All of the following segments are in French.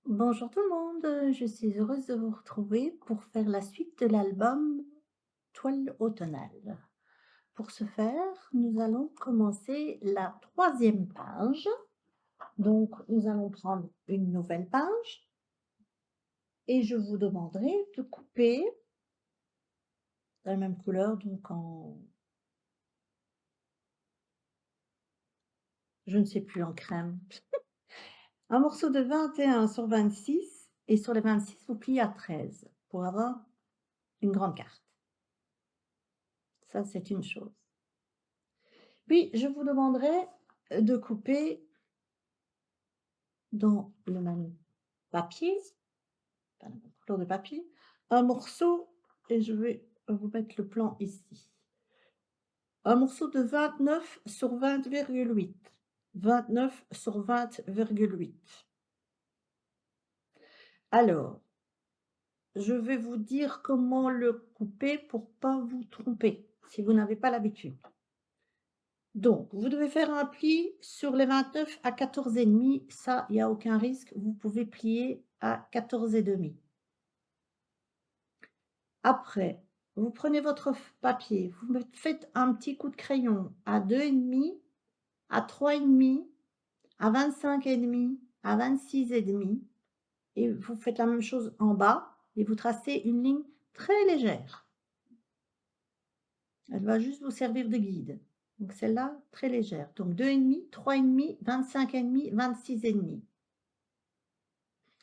Bonjour tout le monde, je suis heureuse de vous retrouver pour faire la suite de l'album Toile automnale. Pour ce faire, nous allons commencer la troisième page. Donc, nous allons prendre une nouvelle page et je vous demanderai de couper de la même couleur, donc en, je ne sais plus, en crème, un morceau de 21 sur 26 et sur les 26, vous pliez à 13 pour avoir une grande carte. Ça, c'est une chose. Puis, je vous demanderai de couper dans le même papier, pas la même couleur de papier, un morceau, et je vais vous mettre le plan ici. Un morceau de 29 sur 20,8. 29 sur 20,8. Alors, je vais vous dire comment le couper pour pas vous tromper, si vous n'avez pas l'habitude. Donc, vous devez faire un pli sur les 29 à 14,5. Ça, il n'y a aucun risque. Vous pouvez plier à 14,5. Après, vous prenez votre papier, vous faites un petit coup de crayon à 2,5, à 3,5, à 25,5, à 26,5. Et vous faites la même chose en bas et vous tracez une ligne très légère. Elle va juste vous servir de guide. Donc celle-là, très légère. Donc 2,5, 3,5, 25,5, 26,5.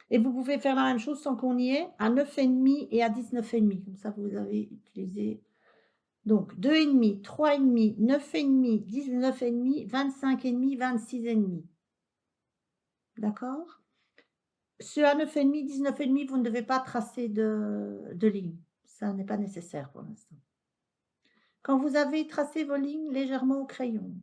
Et vous pouvez faire la même chose sans qu'on y ait, à 9,5 et à 19,5. Comme ça, vous avez utilisé. Donc 2,5, 3,5, 9,5, 19,5, 25,5, 26,5. D'accord? Ceux à 9,5, 19,5, vous ne devez pas tracer de ligne. Ça n'est pas nécessaire pour l'instant. Quand vous avez tracé vos lignes légèrement au crayon,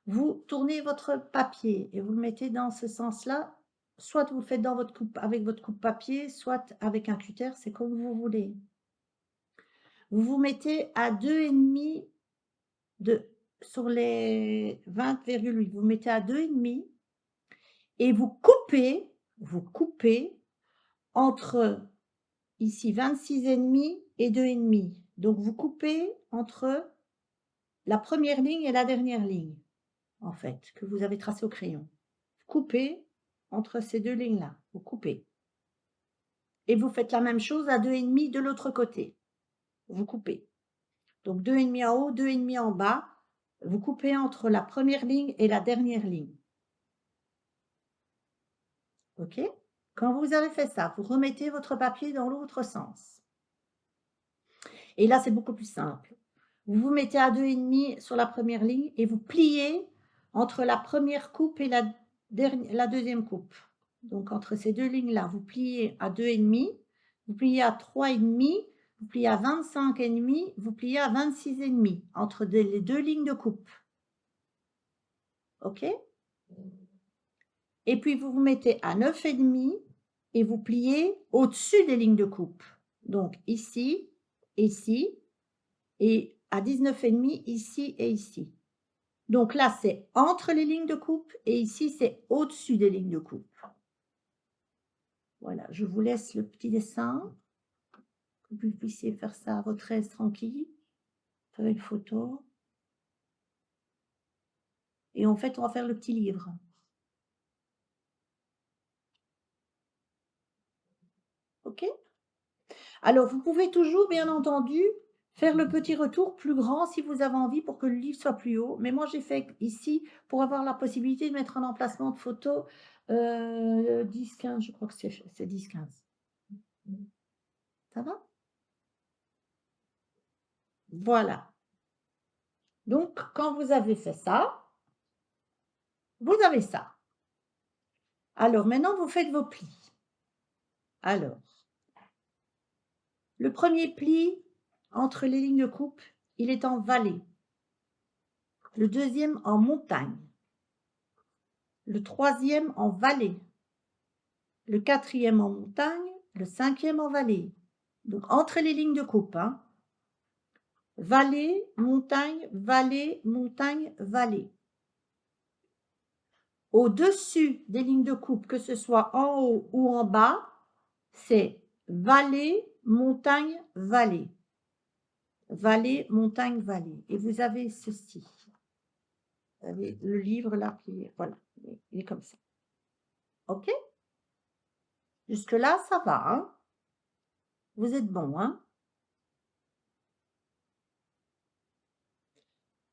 vous tournez votre papier et vous le mettez dans ce sens-là. Soit vous le faites dans votre coupe, avec votre coupe-papier, soit avec un cutter, c'est comme vous voulez. Vous vous mettez à 2,5 sur les 20,8. Vous mettez à 2,5 et vous coupez entre ici 26,5 et 2,5. Donc vous coupez entre la première ligne et la dernière ligne, en fait, que vous avez tracée au crayon. Coupez entre ces deux lignes-là, vous coupez. Et vous faites la même chose à 2,5 de l'autre côté. Vous coupez. Donc 2,5 en haut, 2,5 en bas. Vous coupez entre la première ligne et la dernière ligne. OK? Quand vous avez fait ça, vous remettez votre papier dans l'autre sens. Et là, c'est beaucoup plus simple. Vous vous mettez à 2,5 sur la première ligne et vous pliez entre la première coupe et la deuxième coupe. Donc, entre ces deux lignes-là, vous pliez à 2,5, vous pliez à 3,5, vous pliez à 25,5, vous pliez à 26,5, entre les deux lignes de coupe. OK? Et puis, vous vous mettez à 9,5 et vous pliez au-dessus des lignes de coupe. Donc, ici, ici, et à 19,5 ici et ici. Donc là, c'est entre les lignes de coupe et ici, c'est au-dessus des lignes de coupe. Voilà, je vous laisse le petit dessin, que vous puissiez faire ça à votre aise tranquille, faire une photo. Et en fait, on va faire le petit livre. OK? Alors, vous pouvez toujours, bien entendu, faire le petit retour plus grand si vous avez envie pour que le livre soit plus haut. Mais moi, j'ai fait ici pour avoir la possibilité de mettre un emplacement de photo 10-15, je crois que c'est 10-15. Ça va? Voilà. Donc, quand vous avez fait ça, vous avez ça. Alors, maintenant, vous faites vos plis. Alors, le premier pli entre les lignes de coupe, il est en vallée. Le deuxième en montagne. Le troisième en vallée. Le quatrième en montagne. Le cinquième en vallée. Donc, entre les lignes de coupe. Hein. Vallée, montagne, vallée, montagne, vallée. Au-dessus des lignes de coupe, que ce soit en haut ou en bas, c'est vallée, montagne, vallée. Vallée, montagne, vallée. Et vous avez ceci. Vous avez le livre là, qui est, voilà, il est comme ça. OK? Jusque-là, ça va, hein? Vous êtes bon, hein?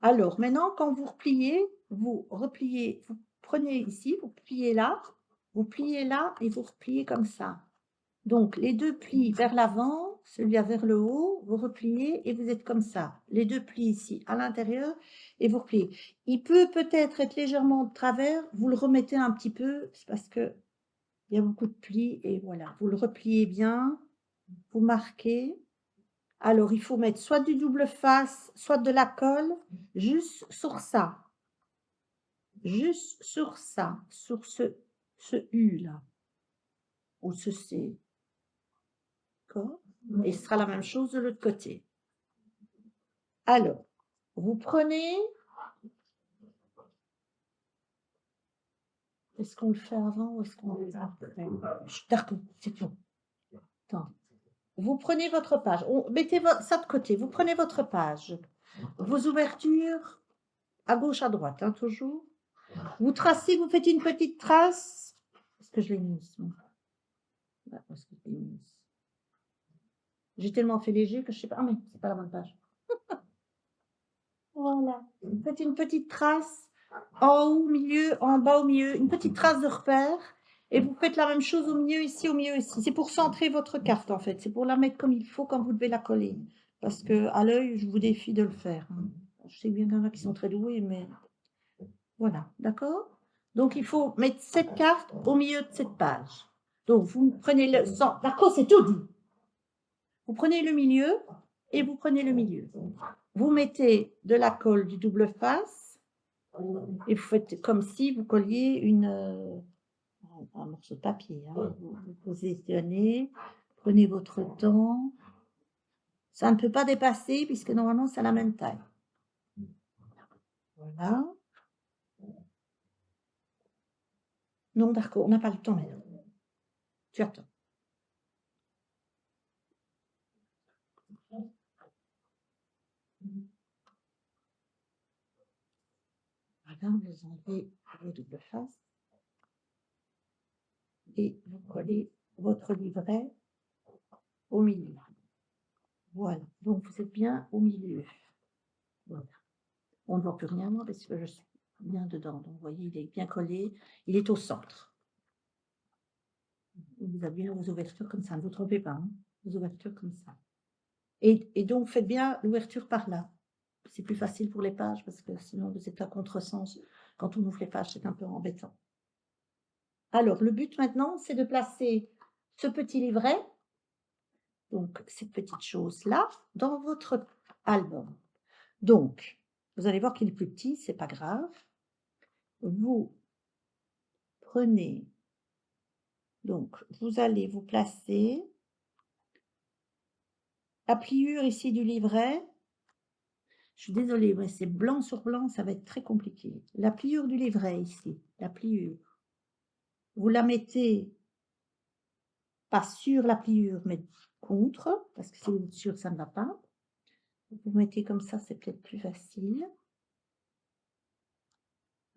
Alors, maintenant, quand vous repliez, vous repliez, vous prenez ici, vous pliez là et vous repliez comme ça. Donc, les 2 plis vers l'avant, celui-là vers le haut, vous repliez et vous êtes comme ça. Les 2 plis ici à l'intérieur et vous repliez. Il peut peut-être être légèrement de travers, vous le remettez un petit peu, c'est parce qu'il y a beaucoup de plis et voilà. Vous le repliez bien, vous marquez. Alors, il faut mettre soit du double face, soit de la colle, juste sur ça. Juste sur ça, sur ce U là, ou ce C. D'accord? Et ce sera la même chose de l'autre côté. Alors, vous prenez... Est-ce qu'on le fait avant ou est-ce qu'on le fait après? D'accord, c'est tout. Attends. Vous prenez votre page, mettez ça de côté, vous prenez votre page, vos ouvertures à gauche, à droite, hein, toujours. Vous tracez, vous faites une petite trace. Est-ce que je l'ai mise? J'ai tellement fait léger que je ne sais pas. Ah mais c'est pas la bonne page. Voilà. Vous faites une petite trace en haut, au milieu, en bas, au milieu, une petite trace de repère. Et vous faites la même chose au milieu ici, au milieu ici. C'est pour centrer votre carte en fait. C'est pour la mettre comme il faut quand vous devez la coller. Parce que à l'œil, je vous défie de le faire, hein. Je sais bien qu'il y en a qui sont très doués, mais voilà, d'accord? Donc il faut mettre cette carte au milieu de cette page. Donc vous prenez le centre. D'accord, c'est tout dit. Vous prenez le milieu et vous prenez le milieu. Vous mettez de la colle du double face et vous faites comme si vous colliez un morceau de papier, hein. Vous positionnez, prenez votre temps. Ça ne peut pas dépasser puisque normalement c'est la même taille. Voilà. Non, d'accord, on n'a pas le temps maintenant. Tu attends. Voilà, vous enlevez vos doubles faces et vous collez votre livret au milieu. Voilà, donc vous êtes bien au milieu. Voilà. On ne voit plus rien moi parce que je suis bien dedans. Donc vous voyez, il est bien collé, il est au centre. Vous avez bien vos ouvertures comme ça, ne vous trompez pas, hein, vos ouvertures comme ça. Et donc faites bien l'ouverture par là. C'est plus facile pour les pages parce que sinon vous êtes à contresens. Quand on ouvre les pages, c'est un peu embêtant. Alors, le but maintenant, c'est de placer ce petit livret, donc cette petite chose-là, dans votre album. Donc, vous allez voir qu'il est plus petit, c'est pas grave. Vous prenez, donc vous allez vous placer la pliure ici du livret. Je suis désolée, mais c'est blanc sur blanc, ça va être très compliqué. La pliure du livret ici, la pliure. Vous la mettez pas sur la pliure, mais contre, parce que si vous êtes sûr, ça ne va pas. Vous mettez comme ça, c'est peut-être plus facile.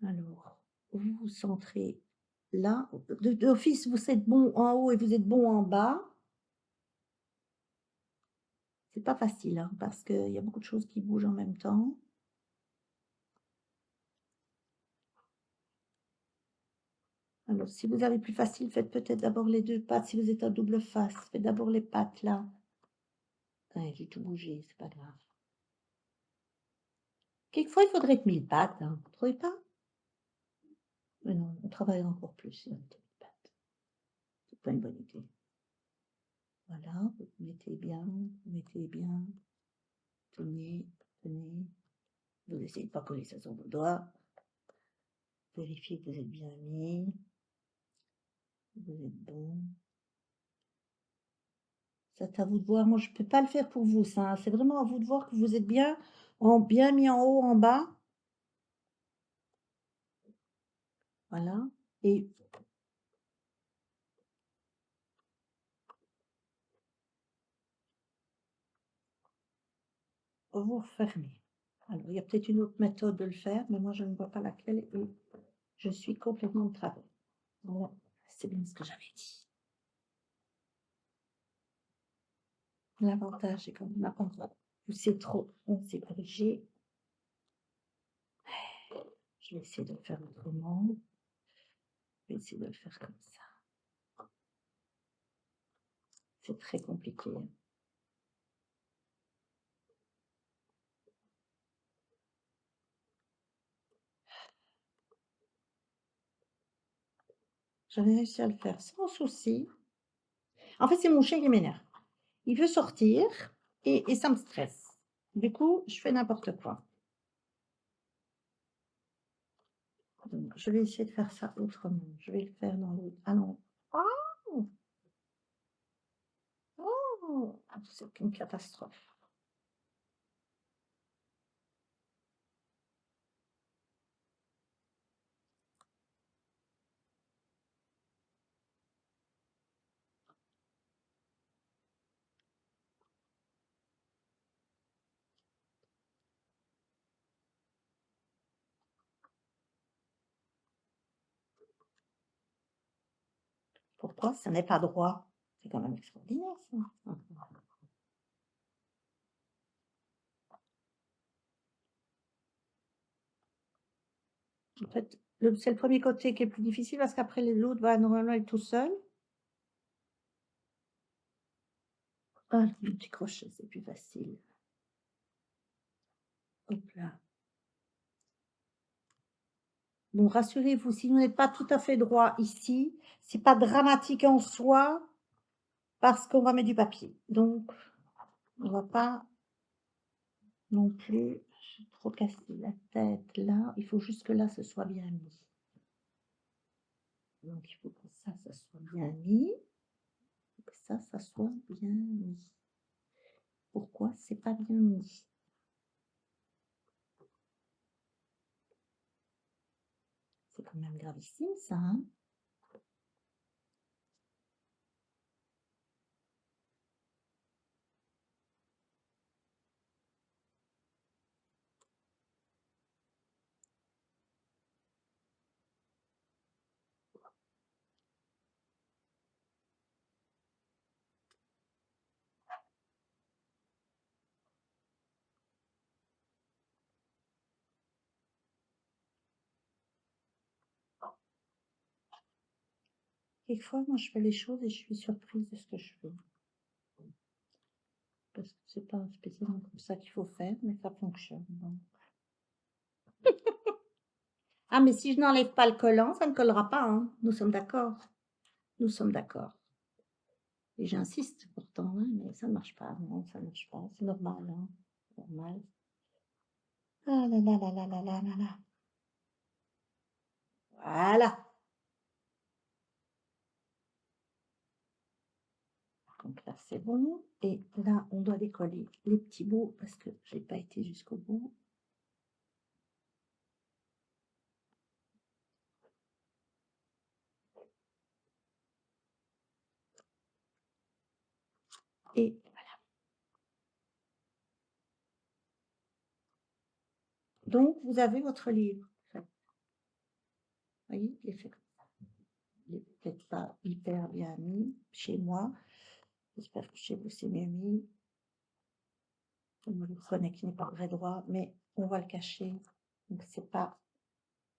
Alors, vous vous centrez là. D'office, vous êtes bon en haut et vous êtes bon en bas. C'est pas facile, hein, parce qu'il y a beaucoup de choses qui bougent en même temps. Alors, si vous avez plus facile, faites peut-être d'abord les 2 pattes. Si vous êtes à double face, faites d'abord les pattes là. Ouais, j'ai tout bougé, c'est pas grave. Quelquefois, il faudrait être 1000 pattes, hein, vous trouvez pas? Mais non, on travaille encore plus si on était 1000 pattes. C'est pas une bonne idée. Voilà, vous mettez bien, tenez, tenez. Vous essayez de pas coller ça sur vos doigts. Vérifiez que vous êtes bien mis. Vous êtes bon. C'est à vous de voir. Moi, je ne peux pas le faire pour vous, ça, hein. C'est vraiment à vous de voir que vous êtes bien, bien mis en haut, en bas. Voilà et vous refermez. Alors, il y a peut-être une autre méthode de le faire, mais moi, je ne vois pas laquelle et je suis complètement de travers. Voilà, c'est bien ce que j'avais dit. L'avantage, c'est quand on n'a pas poussé trop, on s'est corrigé. Je vais essayer de le faire autrement. Je vais essayer de le faire comme ça. C'est très compliqué, hein. J'avais réussi à le faire sans souci. En fait, c'est mon chien qui m'énerve. Il veut sortir et ça me stresse. Du coup, je fais n'importe quoi. Donc, je vais essayer de faire ça autrement. Je vais le faire dans l'autre. Ah non. Oh! Oh! C'est une catastrophe. Pourquoi ça n'est pas droit? C'est quand même extraordinaire ça. En fait, c'est le premier côté qui est plus difficile parce qu'après l'autre va normalement être tout seul. Ah, le petit crochet, c'est plus facile. Hop là. Bon, rassurez-vous, si vous n'êtes pas tout à fait droit ici, c'est pas dramatique en soi parce qu'on va mettre du papier. Donc, on va pas non plus trop casser la tête là. Il faut juste que là, ce soit bien mis. Donc, il faut que ça soit bien mis. Que ça soit bien mis. Pourquoi c'est pas bien mis? C'est quand même gravissime ça, hein? Quelquefois, moi, je fais les choses et je suis surprise de ce que je fais. Parce que c'est pas spécialement comme ça qu'il faut faire, mais ça fonctionne. Donc. Ah, mais si je n'enlève pas le collant, ça ne collera pas, hein. Nous sommes d'accord. Nous sommes d'accord. Et j'insiste pourtant, hein, mais ça ne marche pas. Non, ça ne marche pas. C'est normal, hein. Normal. Ah là là là là là là là là. Voilà. Donc là, c'est bon. Et là, on doit décoller les petits bouts parce que j'ai pas été jusqu'au bout. Et voilà. Donc, vous avez votre livre. Vous voyez, il est fait comme ça. Il n'est peut-être pas hyper bien mis chez moi. J'espère que chez vous, c'est mieux mis. Vous le prenez qui n'est pas vrai droit, mais on va le cacher. Donc, c'est pas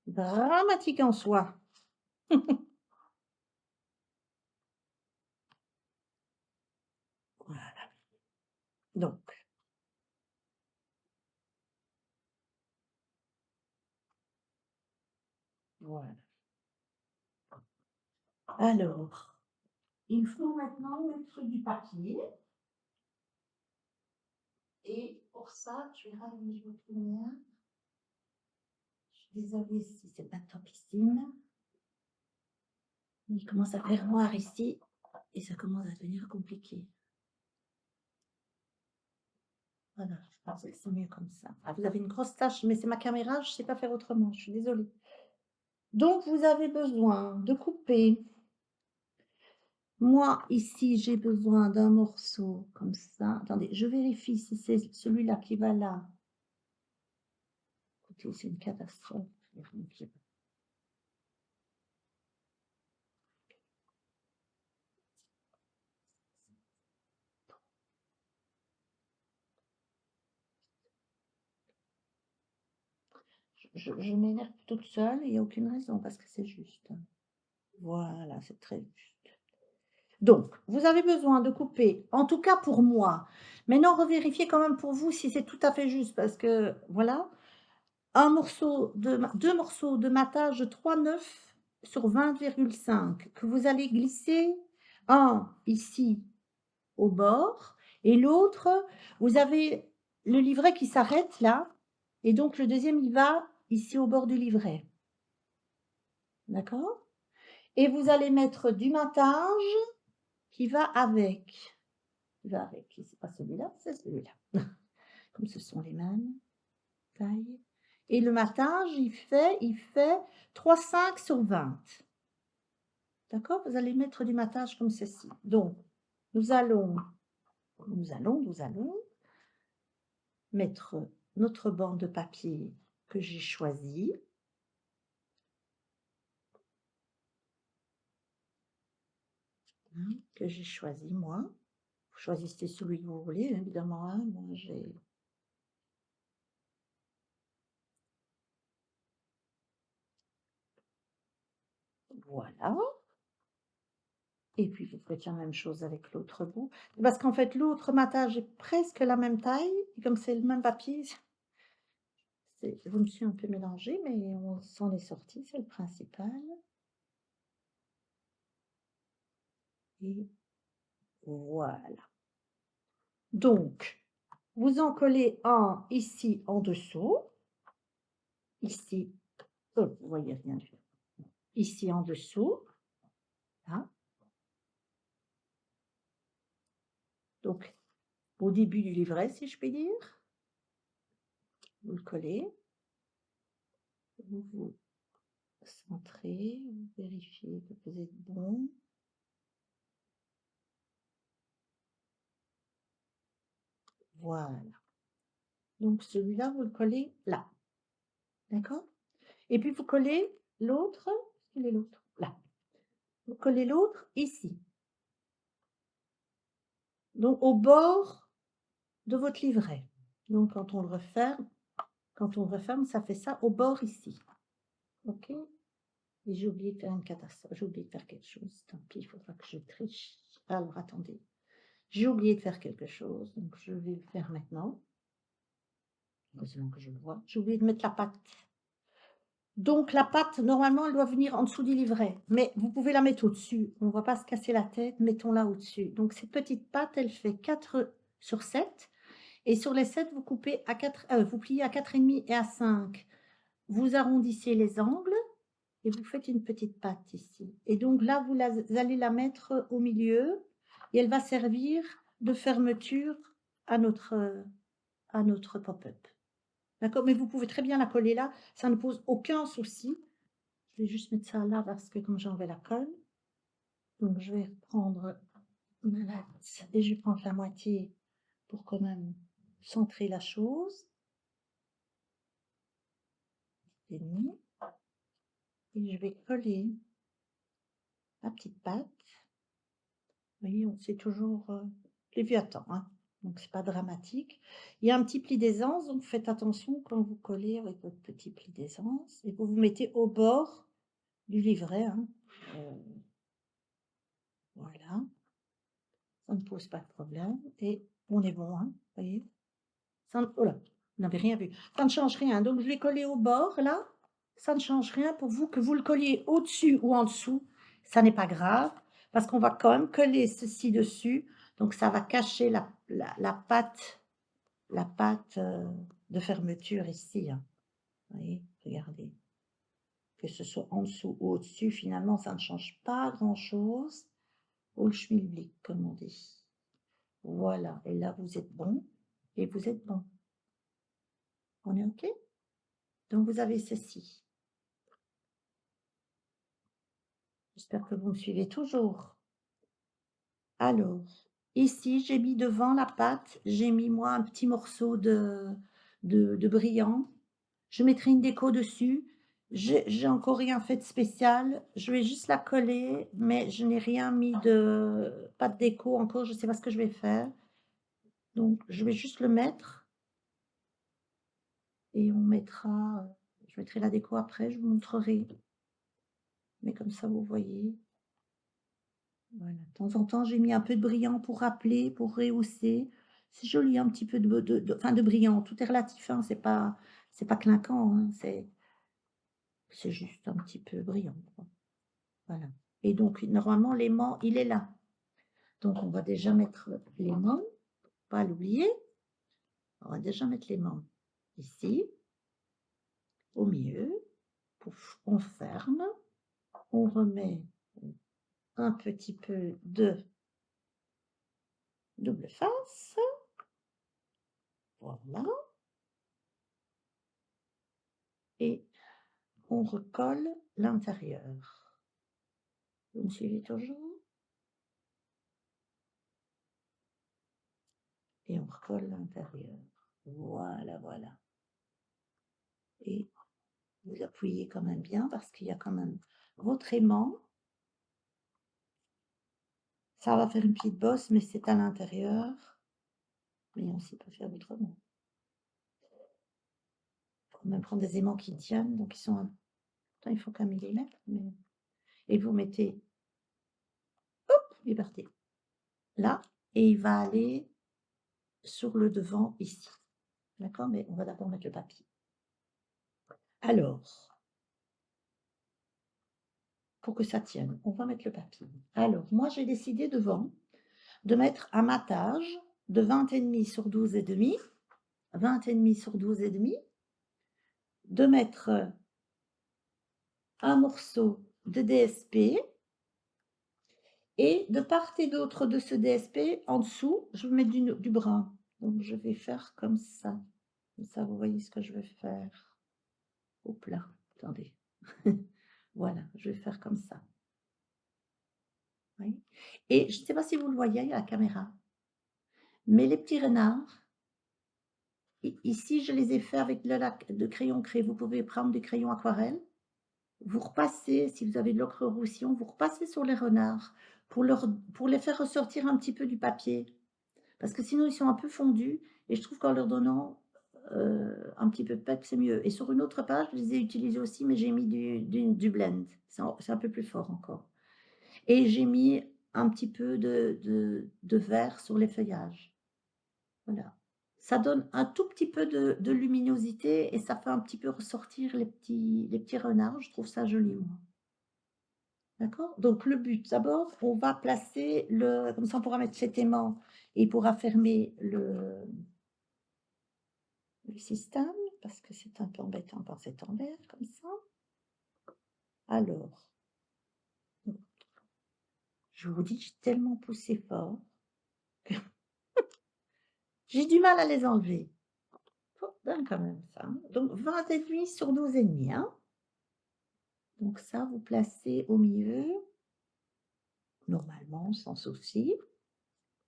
dramatique en soi. Voilà. Donc, voilà. Alors, il faut maintenant mettre du papier. Et pour ça, je vais rallumer votre lumière. Je suis désolée si c'est pas topissime. Il commence à faire noir ici et ça commence à devenir compliqué. Voilà, je pense que c'est mieux comme ça. Ah, vous avez une grosse tache, mais c'est ma caméra, je ne sais pas faire autrement, je suis désolée. Donc, vous avez besoin de couper. Moi, ici, j'ai besoin d'un morceau comme ça. Attendez, je vérifie si c'est celui-là qui va là. Écoutez, c'est une catastrophe. Je m'énerve toute seule, il n'y a aucune raison parce que c'est juste. Voilà, c'est très juste. Donc, vous avez besoin de couper, en tout cas pour moi. Maintenant, revérifiez quand même pour vous si c'est tout à fait juste parce que, voilà, deux morceaux de matage de 3,9 sur 20,5 que vous allez glisser, un ici au bord et l'autre, vous avez le livret qui s'arrête là et donc le deuxième, il va ici au bord du livret. D'accord? Et vous allez mettre du matage qui va avec. Qui va avec. C'est pas celui-là, c'est celui-là. Comme ce sont les mêmes tailles. Et le matage, il fait 3,5 sur 20. D'accord? Vous allez mettre du matage comme ceci. Donc, nous allons mettre notre bande de papier que j'ai choisi. Que j'ai choisi, moi. Vous choisissez celui que vous voulez, évidemment. Hein. Moi, j'ai... Voilà. Et puis, vous faites la même chose avec l'autre bout. Parce qu'en fait, l'autre matage est presque la même taille. Et comme c'est le même papier, je me suis un peu mélangée, mais on s'en est sorti, c'est le principal. Et voilà. Donc, vous en collez un ici en dessous. Ici, oh, vous voyez rien du tout. Ici en dessous. Là. Donc, au début du livret, si je puis dire. Vous le collez. Vous vous centrez, vous vérifiez que vous êtes bon. Voilà. Donc, celui-là, vous le collez là. D'accord? Et puis, vous collez l'autre. Quel est l'autre? Là. Vous collez l'autre ici. Donc, au bord de votre livret. Donc, quand on le referme, ça fait ça au bord ici. OK? Et j'ai oublié de faire une catastrophe. J'ai oublié de faire quelque chose. Tant pis, il faudra que je triche. Alors, attendez. J'ai oublié de faire quelque chose. Donc, je vais le faire maintenant. Heureusement que je le vois. J'ai oublié de mettre la pâte. Donc, la pâte, normalement, elle doit venir en dessous du livret. Mais vous pouvez la mettre au-dessus. On ne va pas se casser la tête. Mettons-la au-dessus. Donc, cette petite pâte, elle fait 4 sur 7. Et sur les 7, vous coupez à 4, vous pliez à 4,5 et à 5. Vous arrondissez les angles et vous faites une petite patte ici. Et donc là, vous allez la mettre au milieu et elle va servir de fermeture à notre pop-up. D'accord? Mais vous pouvez très bien la coller là, ça ne pose aucun souci. Je vais juste mettre ça là parce que comme j'en vais la colle. Donc je vais prendre ma latte et je vais prendre la moitié pour quand même centrer la chose. Et je vais coller la petite pâte. Vous voyez, c'est toujours Léviathan, hein, donc c'est pas dramatique. Il y a un petit pli d'aisance, donc faites attention quand vous collez avec votre petit pli d'aisance et vous vous mettez au bord du livret. Hein. Voilà, ça ne pose pas de problème et on est bon, hein, vous voyez. Ça, oh là, vous n'avez rien vu. Ça ne change rien, donc je l'ai collé au bord là. Ça ne change rien pour vous que vous le colliez au-dessus ou en dessous. Ça n'est pas grave parce qu'on va quand même coller ceci dessus. Donc, ça va cacher la pâte de fermeture ici. Hein. Vous voyez, regardez. Que ce soit en dessous ou au-dessus, finalement, ça ne change pas grand-chose. Au schmilblick, comme on dit. Voilà. Et là, vous êtes bon. Et vous êtes bon. On est OK? Donc, vous avez ceci. J'espère que vous me suivez toujours. Alors, ici, j'ai mis devant la pâte, j'ai mis moi un petit morceau de brillant. Je mettrai une déco dessus. J'ai encore rien fait de spécial. Je vais juste la coller, mais je n'ai rien mis pas de déco encore, je ne sais pas ce que je vais faire. Donc je vais juste le mettre et je mettrai la déco après, je vous montrerai. Mais comme ça, vous voyez. Voilà, de temps en temps, j'ai mis un peu de brillant pour rappeler, pour rehausser. C'est joli, un petit peu de brillant. Tout est relatif, hein, c'est pas clinquant, hein, c'est juste un petit peu brillant, quoi. Voilà. Et donc, normalement, l'aimant, il est là. Donc, on va déjà mettre l'aimant, pas l'oublier. On va déjà mettre l'aimant ici, au milieu. Pouf, on ferme. On remet un petit peu de double face. Voilà. Et on recolle l'intérieur. Vous me suivez toujours? Et on recolle l'intérieur. Voilà, voilà. Et vous appuyez quand même bien parce qu'il y a quand même votre aimant. Ça va faire une petite bosse, mais c'est à l'intérieur. Mais on sait pas faire autrement. Il faut même prendre des aimants qui tiennent, donc ils sont un... Attends, il faut qu'un millimètre, mais... Et vous mettez... Hop, il est parti. Là, et il va aller sur le devant ici. D'accord? Mais on va d'abord mettre le papier. Alors, pour que ça tienne, on va mettre le papier. Alors, moi, j'ai décidé devant de mettre un matage de 20,5 sur 12,5, 20,5 sur 12,5, de mettre un morceau de DSP et de part et d'autre de ce DSP, en dessous, je vais mettre du brun. Donc, je vais faire comme ça. Comme ça, vous voyez ce que je vais faire. Hop là, attendez. Voilà, je vais faire comme ça. Oui. Et je ne sais pas si vous le voyez à la caméra, mais les petits renards, ici, je les ai faits avec de crayon craie. Vous pouvez prendre du crayon aquarelle. Vous repassez, si vous avez de l'ocre roussillon, vous repassez sur les renards pour les faire ressortir un petit peu du papier. Parce que sinon, ils sont un peu fondus et je trouve qu'en leur donnant un petit peu de pep, c'est mieux. Et sur une autre page, je les ai utilisés aussi, mais j'ai mis du blend. C'est un peu plus fort encore. Et j'ai mis un petit peu de vert sur les feuillages. Voilà. Ça donne un tout petit peu de luminosité et ça fait un petit peu ressortir les petits renards. Je trouve ça joli, moi. D'accord? Donc le but, d'abord, on va placer comme ça on pourra mettre cet aimant et il pourra fermer le système, parce que c'est un peu embêtant quand c'est en l'air, comme ça. Alors, je vous dis, j'ai tellement poussé fort que j'ai du mal à les enlever. Faut bien quand même ça, hein. Donc 20,5 sur 12,5, hein. Donc ça, vous placez au milieu, normalement, sans souci,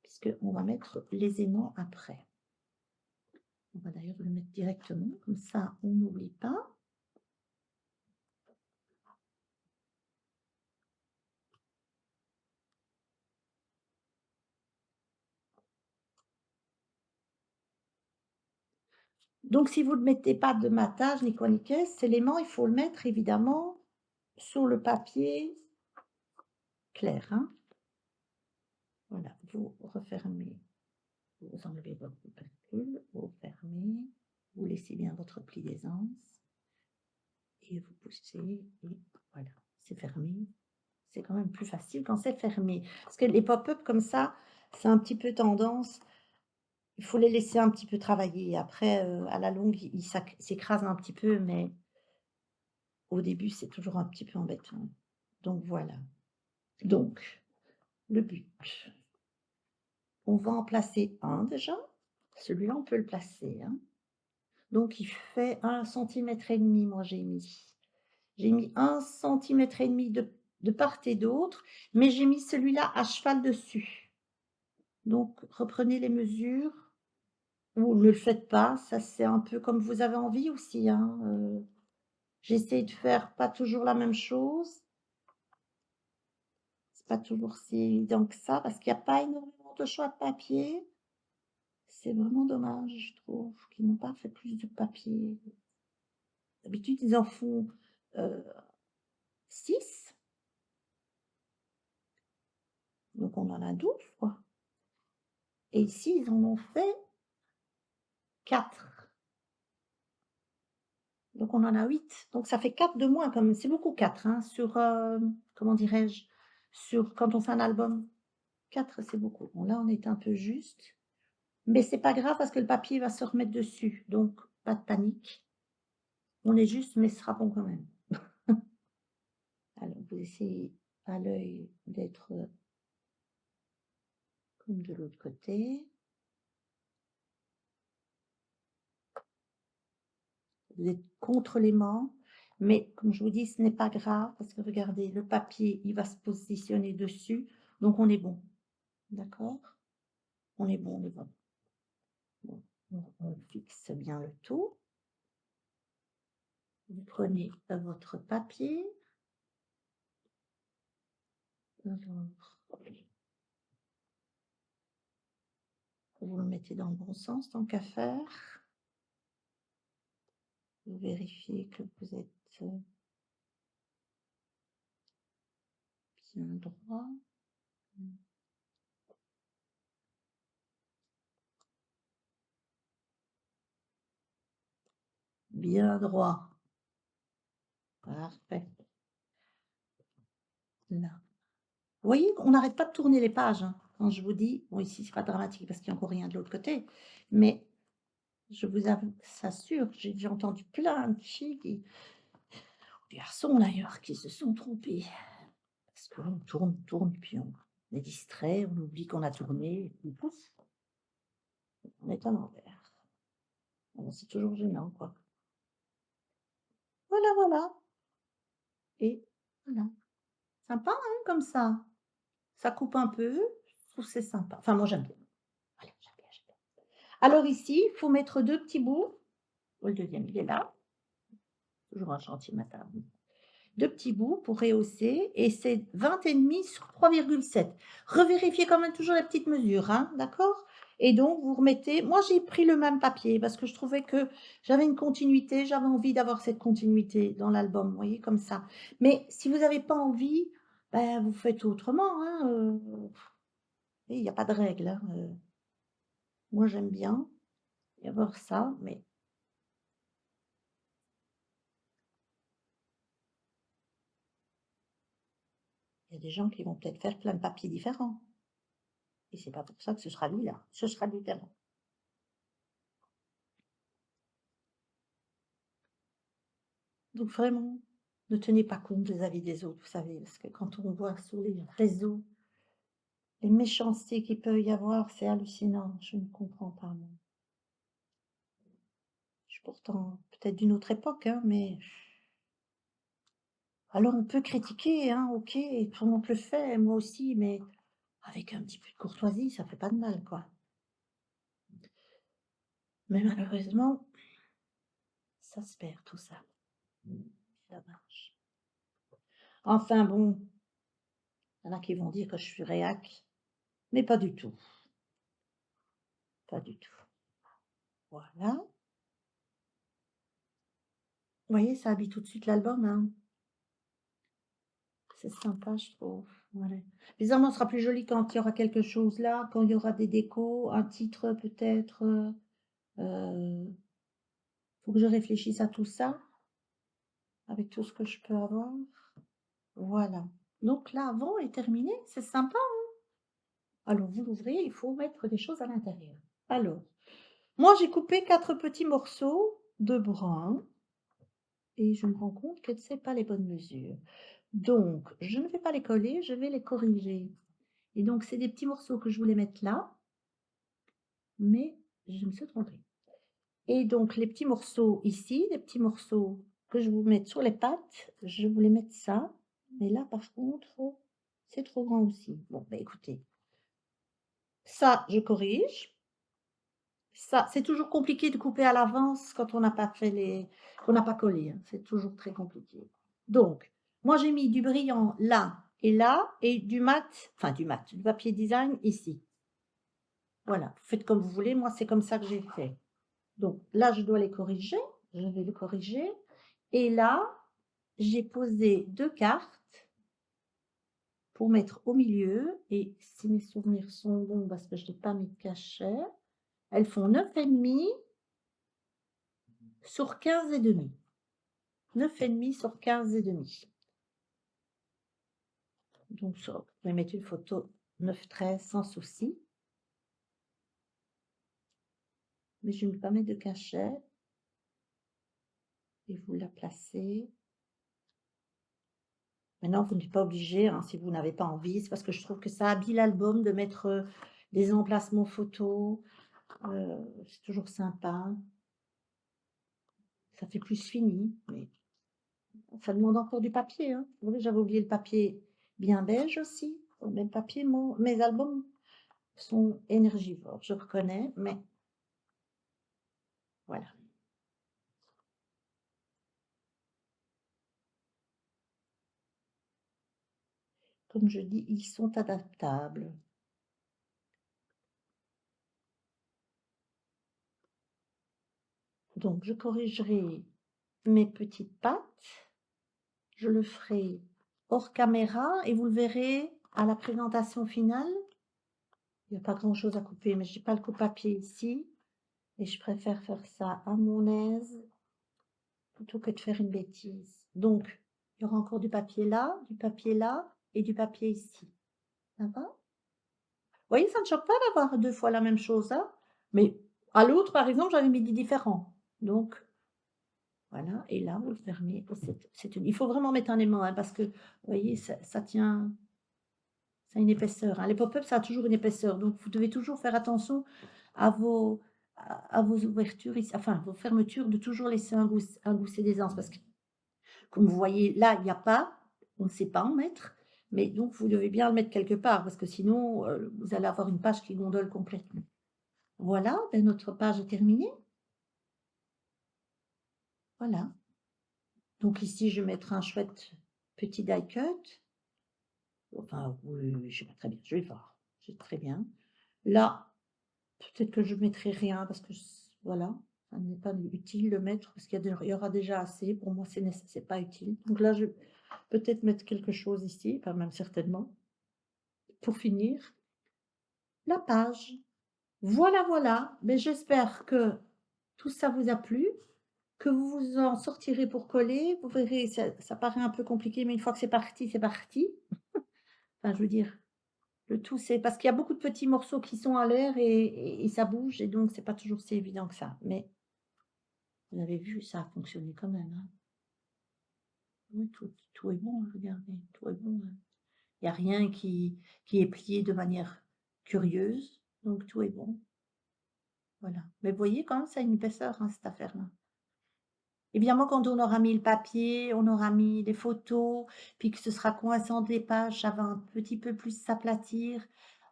puisqu'on va mettre les aimants après. On va d'ailleurs le mettre directement, comme ça, on n'oublie pas. Donc si vous ne mettez pas de matage ni quoi ni qu'est-ce, cet élément, il faut le mettre évidemment sur le papier clair, hein. Voilà, vous refermez, vous enlevez votre pellicule, vous fermez, vous laissez bien votre pli d'aisance et vous poussez et voilà, c'est fermé. C'est quand même plus facile quand c'est fermé. Parce que les pop-up comme ça, c'est un petit peu tendance, il faut les laisser un petit peu travailler. Après, à la longue, ils s'écrasent un petit peu, mais au début, c'est toujours un petit peu embêtant. Donc voilà. Donc, le but, on va en placer un déjà. Celui-là, on peut le placer, hein. Donc il fait 1,5 cm, moi j'ai mis. J'ai mis 1,5 cm de part et d'autre, mais j'ai mis celui-là à cheval dessus. Donc reprenez les mesures ou ne le faites pas, ça c'est un peu comme vous avez envie aussi, hein, j'essaie de faire pas toujours la même chose. C'est pas toujours si évident que ça parce qu'il y a pas énormément de choix de papier. C'est vraiment dommage, je trouve, qu'ils n'ont pas fait plus de papier. D'habitude, ils en font, heu, 6, donc on en a 12 quoi, et ici, ils en ont fait 4, donc on en a 8, donc ça fait 4 de moins quand même. C'est beaucoup 4, hein, sur, comment dirais-je? Sur quand on fait un album. 4 c'est beaucoup. Bon là, on est un peu juste, mais c'est pas grave parce que le papier va se remettre dessus, donc pas de panique. On est juste, mais ce sera bon quand même. Alors vous essayez à l'œil d'être, comme de l'autre côté. Vous êtes contre l'aimant, mais comme je vous dis, ce n'est pas grave parce que regardez, le papier, il va se positionner dessus, donc on est bon. D'accord? On est bon, on est bon. Bon, on fixe bien le tout. Vous prenez votre papier. Alors, vous le mettez dans le bon sens, tant qu'à faire. Vous vérifiez que vous êtes bien droit. Bien droit. Parfait. Là. Vous voyez, on n'arrête pas de tourner les pages, hein. Quand je vous dis, bon ici c'est pas dramatique parce qu'il y a encore rien de l'autre côté, mais je vous assure, j'ai déjà entendu plein de filles qui, des garçons d'ailleurs, qui se sont trompés. Parce qu'on tourne, puis on est distrait, on oublie qu'on a tourné, et puis pouf, on est à l'envers. Alors c'est toujours gênant, quoi. Voilà, voilà. Et voilà. Sympa, hein, comme ça. Ça coupe un peu, je trouve que c'est sympa. Enfin, moi j'aime bien. Voilà, j'aime bien, j'aime bien. Alors ici, il faut mettre 2 petits bouts. Le deuxième, il est là. Toujours un chantier ma table. 2 petits bouts pour rehausser et c'est 20,5 sur 3,7. Revérifiez quand même toujours les petites mesures, hein, d'accord? Et donc vous remettez, moi j'ai pris le même papier parce que je trouvais que j'avais une continuité, j'avais envie d'avoir cette continuité dans l'album, vous voyez, comme ça. Mais si vous n'avez pas envie, ben, vous faites autrement, hein, il n'y a pas de règle, hein, moi j'aime bien avoir ça, mais il y a des gens qui vont peut-être faire plein de papiers différents et c'est pas pour ça que ce sera lui là, ce sera différent. Donc vraiment, ne tenez pas compte des avis des autres, vous savez, parce que quand on voit sur les réseaux les méchancetés qu'il peut y avoir, c'est hallucinant, je ne comprends pas moi. Je suis pourtant peut-être d'une autre époque, hein, mais alors on peut critiquer, hein, OK, tout le monde le fait, moi aussi, mais avec un petit peu de courtoisie, ça fait pas de mal, quoi. Mais malheureusement, ça se perd tout ça. C'est dommage. Enfin bon, il y en a qui vont dire que je suis réac, mais pas du tout, pas du tout. Voilà. Vous voyez, ça habille tout de suite l'album, hein. C'est sympa, je trouve. Voilà. Bizarrement, ce sera plus joli quand il y aura quelque chose là, quand il y aura des décos, un titre peut-être. Faut que je réfléchisse à tout ça, avec tout ce que je peux avoir. Voilà. Donc l'avant est terminé, c'est sympa. Alors vous l'ouvrez, il faut mettre des choses à l'intérieur. Alors, moi j'ai coupé 4 petits morceaux de brun et je me rends compte que ce n'est pas les bonnes mesures. Donc, je ne vais pas les coller, je vais les corriger. Et donc, c'est des petits morceaux que je voulais mettre là, mais je me suis trompée. Et donc, les petits morceaux ici, les petits morceaux que je vous mets sur les pattes, je voulais mettre ça. Mais là, par contre, c'est trop grand aussi. Bon, bah, écoutez, ça, je corrige. Ça, c'est toujours compliqué de couper à l'avance quand on n'a pas fait les qu'on n'a pas collé, hein. C'est toujours très compliqué. Donc, moi, j'ai mis du brillant là et du mat, enfin du mat, du papier design ici. Voilà, vous faites comme vous voulez, moi, c'est comme ça que j'ai fait. Donc là, je dois les corriger, je vais le corriger et là, j'ai posé 2 cartes pour mettre au milieu et si mes souvenirs sont bons, parce que je n'ai pas mis de cachet, elles font 9,5 sur 15,5. 9,5 sur 15,5. Donc ça, vous pouvez mettre une photo 9,13 sans souci. Mais je ne vais pas mettre de cachet. Et vous la placez. Maintenant, vous n'êtes pas obligé, hein, si vous n'avez pas envie. C'est parce que je trouve que ça habille l'album de mettre des emplacements photos. C'est toujours sympa. Ça fait plus fini. Mais ça demande encore du papier, hein. Vous voyez, j'avais oublié le papier bien beige aussi. Mes papiers, mes albums sont énergivores, je reconnais, mais voilà. Comme je dis, ils sont adaptables. Donc, je corrigerai mes petites pattes. Je le ferai hors caméra et vous le verrez à la présentation finale. Il n'y a pas grand-chose à couper, mais je n'ai pas le coupe-papier ici. Et je préfère faire ça à mon aise plutôt que de faire une bêtise. Donc, il y aura encore du papier là et du papier ici. Ça va? Vous voyez, ça ne choque pas d'avoir 2 fois la même chose, hein? Mais à l'autre, par exemple, j'avais mis des différents. Donc, voilà, et là, vous le fermez. Il faut vraiment mettre un aimant, hein, parce que, vous voyez, ça tient, ça a une épaisseur, hein. Les pop-up, ça a toujours une épaisseur. Donc, vous devez toujours faire attention à vos ouvertures, enfin, vos fermetures, de toujours laisser un gousset d'aisance. Parce que, comme vous voyez, là, il n'y a pas, on ne sait pas en mettre. Mais donc, vous devez bien le mettre quelque part, parce que sinon, vous allez avoir une page qui gondole complètement. Voilà, ben, notre page est terminée. Voilà. Donc ici, je vais mettre un chouette petit die cut. Enfin, oui, je sais pas très bien, je vais voir. C'est très bien. Là, peut-être que je mettrai rien parce que voilà, ça n'est pas utile de mettre parce il y aura déjà assez. Pour moi, c'est pas utile. Donc là, je vais peut-être mettre quelque chose ici, pas même certainement, pour finir la page. Voilà, voilà. Mais j'espère que tout ça vous a plu, que vous vous en sortirez pour coller. Vous verrez, ça paraît un peu compliqué, mais une fois que c'est parti, c'est parti. Enfin, je veux dire, le tout, c'est parce qu'il y a beaucoup de petits morceaux qui sont à l'air et ça bouge et donc c'est pas toujours si évident que ça. Mais vous avez vu, ça a fonctionné quand même, hein. Oui, tout est bon, hein, regardez, tout est bon, hein. Il y a rien qui est plié de manière curieuse, donc tout est bon. Voilà. Mais vous voyez quand même, ça a une épaisseur, hein, cette affaire-là. Évidemment, quand on aura mis le papier, on aura mis les photos, puis que ce sera coincé entre les pages, ça va un petit peu plus s'aplatir.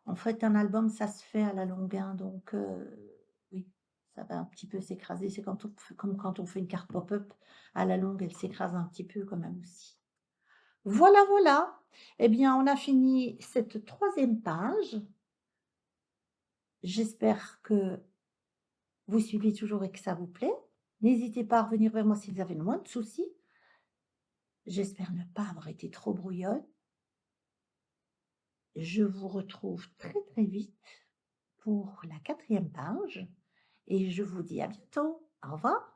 En fait, un album, ça se fait à la longue, hein, donc oui, ça va un petit peu s'écraser. C'est comme quand on fait une carte pop-up, à la longue, elle s'écrase un petit peu quand même aussi. Voilà, voilà. Eh bien, on a fini cette 3e page. J'espère que vous suivez toujours et que ça vous plaît. N'hésitez pas à revenir vers moi si vous avez le moins de soucis. J'espère ne pas avoir été trop brouillonne. Je vous retrouve très très vite pour la 4e page et je vous dis à bientôt. Au revoir.